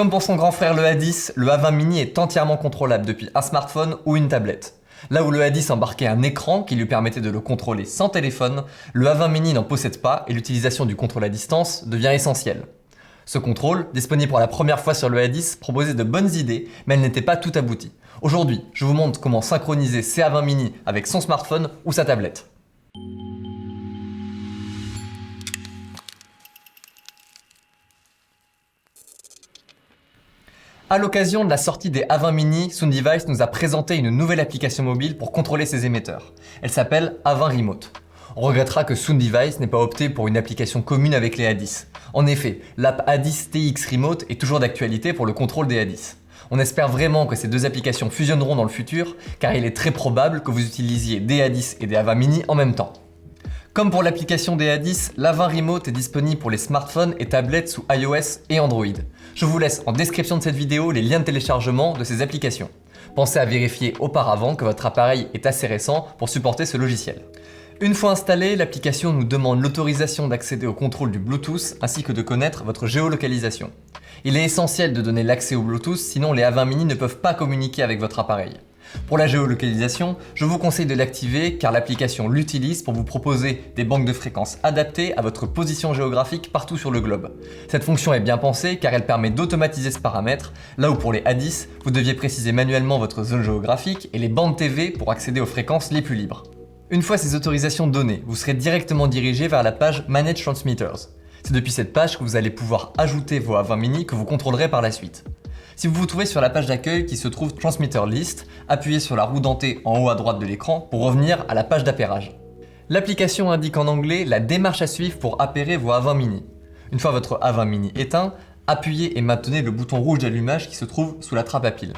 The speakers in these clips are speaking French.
Comme pour son grand frère le A10, le A20 mini est entièrement contrôlable depuis un smartphone ou une tablette. Là où le A10 embarquait un écran qui lui permettait de le contrôler sans téléphone, le A20 mini n'en possède pas et l'utilisation du contrôle à distance devient essentielle. Ce contrôle, disponible pour la première fois sur le A10, proposait de bonnes idées, mais elle n'était pas tout aboutie. Aujourd'hui, je vous montre comment synchroniser ses A20 mini avec son smartphone ou sa tablette. À l'occasion de la sortie des A20 mini, Soondevice nous a présenté une nouvelle application mobile pour contrôler ses émetteurs. Elle s'appelle A20 Remote. On regrettera que Soondevice n'ait pas opté pour une application commune avec les A10. En effet, l'app A10 TX Remote est toujours d'actualité pour le contrôle des A10. On espère vraiment que ces deux applications fusionneront dans le futur, car il est très probable que vous utilisiez des A10 et des A20 mini en même temps. Comme pour l'application des A10, l'A20 Remote est disponible pour les smartphones et tablettes sous iOS et Android. Je vous laisse en description de cette vidéo les liens de téléchargement de ces applications. Pensez à vérifier auparavant que votre appareil est assez récent pour supporter ce logiciel. Une fois installée, l'application nous demande l'autorisation d'accéder au contrôle du Bluetooth ainsi que de connaître votre géolocalisation. Il est essentiel de donner l'accès au Bluetooth, sinon les A20 mini ne peuvent pas communiquer avec votre appareil. Pour la géolocalisation, je vous conseille de l'activer car l'application l'utilise pour vous proposer des banques de fréquences adaptées à votre position géographique partout sur le globe. Cette fonction est bien pensée car elle permet d'automatiser ce paramètre, là où pour les A10, vous deviez préciser manuellement votre zone géographique et les bandes TV pour accéder aux fréquences les plus libres. Une fois ces autorisations données, vous serez directement dirigé vers la page Manage Transmitters. C'est depuis cette page que vous allez pouvoir ajouter vos A20 mini que vous contrôlerez par la suite. Si vous vous trouvez sur la page d'accueil qui se trouve Transmitter List, appuyez sur la roue dentée en haut à droite de l'écran pour revenir à la page d'appairage. L'application indique en anglais la démarche à suivre pour appairer vos A20 mini. Une fois votre A20 mini éteint, appuyez et maintenez le bouton rouge d'allumage qui se trouve sous la trappe à pile.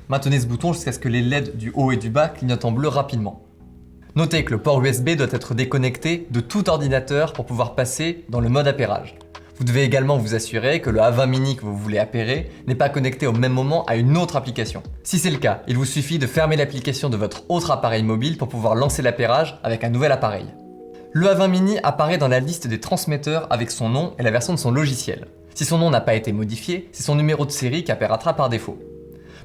Maintenez ce bouton jusqu'à ce que les LED du haut et du bas clignotent en bleu rapidement. Notez que le port USB doit être déconnecté de tout ordinateur pour pouvoir passer dans le mode appairage. Vous devez également vous assurer que le A20 mini que vous voulez appairer n'est pas connecté au même moment à une autre application. Si c'est le cas, il vous suffit de fermer l'application de votre autre appareil mobile pour pouvoir lancer l'appairage avec un nouvel appareil. Le A20 mini apparaît dans la liste des transmetteurs avec son nom et la version de son logiciel. Si son nom n'a pas été modifié, c'est son numéro de série qui apparaîtra par défaut.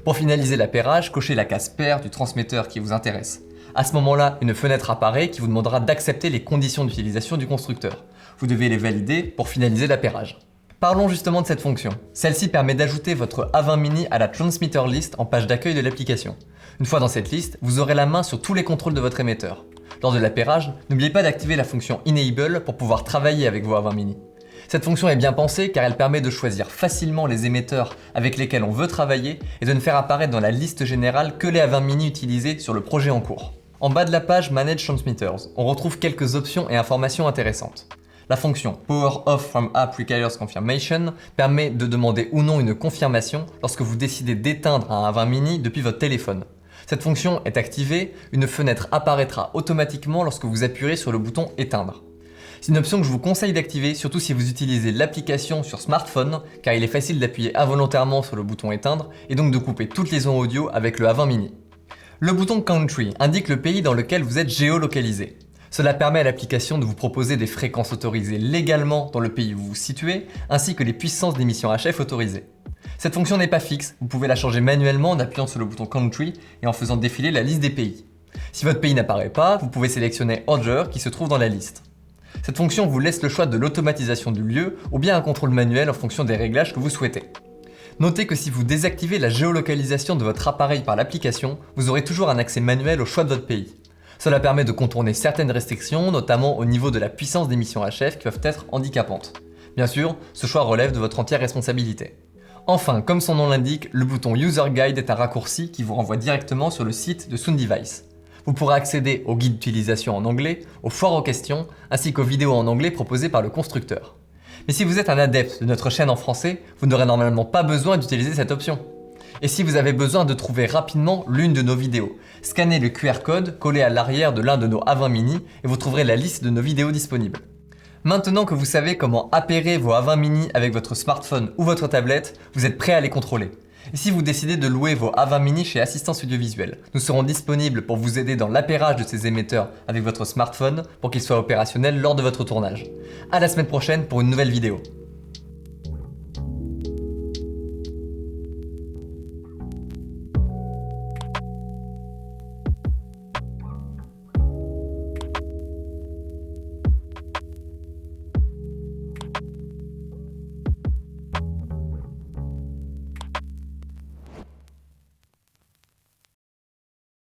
Pour finaliser l'appairage, cochez la case paire du transmetteur qui vous intéresse. À ce moment-là, une fenêtre apparaît qui vous demandera d'accepter les conditions d'utilisation du constructeur. Vous devez les valider pour finaliser l'appairage. Parlons justement de cette fonction. Celle-ci permet d'ajouter votre A20 mini à la Transmitter List en page d'accueil de l'application. Une fois dans cette liste, vous aurez la main sur tous les contrôles de votre émetteur. Lors de l'appairage, n'oubliez pas d'activer la fonction Enable pour pouvoir travailler avec vos A20 mini. Cette fonction est bien pensée car elle permet de choisir facilement les émetteurs avec lesquels on veut travailler et de ne faire apparaître dans la liste générale que les A20 mini utilisés sur le projet en cours. En bas de la page Manage Transmitters, on retrouve quelques options et informations intéressantes. La fonction Power Off from App Requires Confirmation permet de demander ou non une confirmation lorsque vous décidez d'éteindre un A20 mini depuis votre téléphone. Cette fonction est activée, une fenêtre apparaîtra automatiquement lorsque vous appuyez sur le bouton Éteindre. C'est une option que je vous conseille d'activer, surtout si vous utilisez l'application sur smartphone, car il est facile d'appuyer involontairement sur le bouton Éteindre et donc de couper toute liaison audio avec le A20 mini. Le bouton Country indique le pays dans lequel vous êtes géolocalisé. Cela permet à l'application de vous proposer des fréquences autorisées légalement dans le pays où vous vous situez, ainsi que les puissances d'émission HF autorisées. Cette fonction n'est pas fixe, vous pouvez la changer manuellement en appuyant sur le bouton Country et en faisant défiler la liste des pays. Si votre pays n'apparaît pas, vous pouvez sélectionner Other qui se trouve dans la liste. Cette fonction vous laisse le choix de l'automatisation du lieu ou bien un contrôle manuel en fonction des réglages que vous souhaitez. Notez que si vous désactivez la géolocalisation de votre appareil par l'application, vous aurez toujours un accès manuel au choix de votre pays. Cela permet de contourner certaines restrictions, notamment au niveau de la puissance d'émission HF qui peuvent être handicapantes. Bien sûr, ce choix relève de votre entière responsabilité. Enfin, comme son nom l'indique, le bouton User Guide est un raccourci qui vous renvoie directement sur le site de Soondevice. Vous pourrez accéder au guide d'utilisation en anglais, aux foires aux questions, ainsi qu'aux vidéos en anglais proposées par le constructeur. Mais si vous êtes un adepte de notre chaîne en français, vous n'aurez normalement pas besoin d'utiliser cette option. Et si vous avez besoin de trouver rapidement l'une de nos vidéos, scannez le QR code collé à l'arrière de l'un de nos A20 mini et vous trouverez la liste de nos vidéos disponibles. Maintenant que vous savez comment appairer vos A20 mini avec votre smartphone ou votre tablette, vous êtes prêt à les contrôler. Et si vous décidez de louer vos A20 mini chez Assistance Audiovisuelle, nous serons disponibles pour vous aider dans l'appairage de ces émetteurs avec votre smartphone pour qu'ils soient opérationnels lors de votre tournage. À la semaine prochaine pour une nouvelle vidéo.